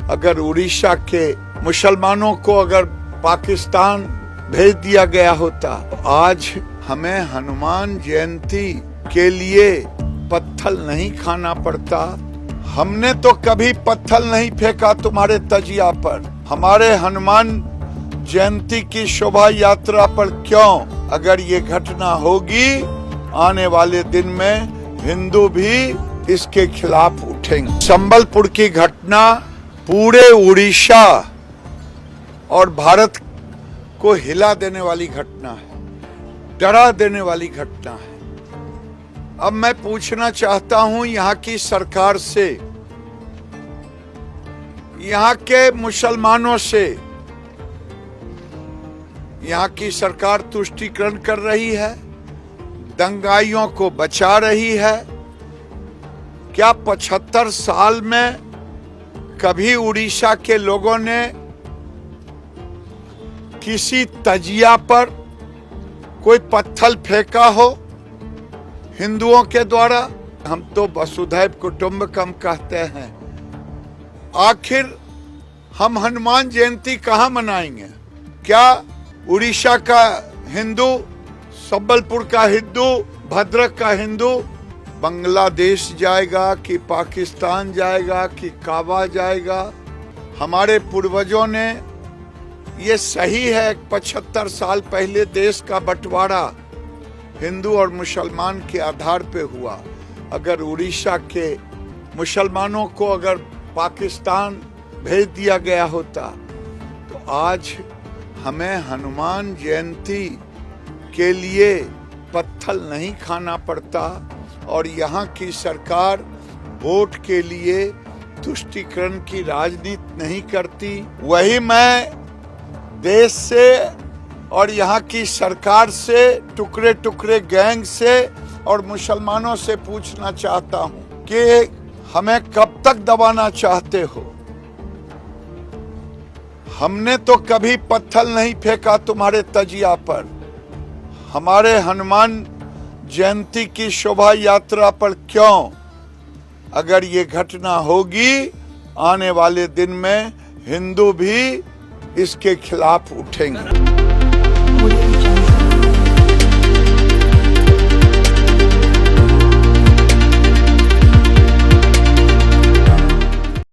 अगर उड़ीसा के मुसलमानों को अगर पाकिस्तान भेज दिया गया होता, आज हमें हनुमान जयंती के लिए पत्थर नहीं खाना पड़ता। हमने तो कभी पत्थर नहीं फेंका तुम्हारे तजिया पर। हमारे हनुमान जयंती की शोभा यात्रा पर क्यों? अगर ये घटना होगी, आने वाले दिन में हिंदू भी इसके खिलाफ उठेंगे। संबलपुर की घटना पूरे उड़ीसा और भारत को हिला देने वाली घटना है, डरा देने वाली घटना है। अब मैं पूछना चाहता हूं यहाँ की सरकार से, यहाँ के मुसलमानों से। यहाँ की सरकार तुष्टीकरण कर रही है, दंगाइयों को बचा रही है। क्या 75 साल में कभी उड़ीसा के लोगों ने किसी तजिया पर कोई पत्थर फेंका हो हिंदुओं के द्वारा? हम तो वसुधैव कुटुंबकम कहते हैं। आखिर हम हनुमान जयंती कहाँ मनाएंगे? क्या उड़ीसा का हिंदू, संबलपुर का हिंदू, भद्रक का हिंदू बांग्लादेश जाएगा कि पाकिस्तान जाएगा कि काबा जाएगा? हमारे पूर्वजों ने, ये सही है 75 साल पहले देश का बंटवारा हिंदू और मुसलमान के आधार पे हुआ। अगर उड़ीसा के मुसलमानों को अगर पाकिस्तान भेज दिया गया होता, तो आज हमें हनुमान जयंती के लिए पत्थर नहीं खाना पड़ता और यहाँ की सरकार वोट के लिए तुष्टीकरण की राजनीति नहीं करती। वही मैं देश से और यहाँ की सरकार से, टुकड़े टुकड़े गैंग से और मुसलमानों से पूछना चाहता हूँ कि हमें कब तक दबाना चाहते हो? हमने तो कभी पत्थर नहीं फेंका तुम्हारे तजिया पर। हमारे हनुमान जयंती की शोभा यात्रा पर क्यों? अगर ये घटना होगी, आने वाले दिन में हिंदू भी इसके खिलाफ उठेंगे।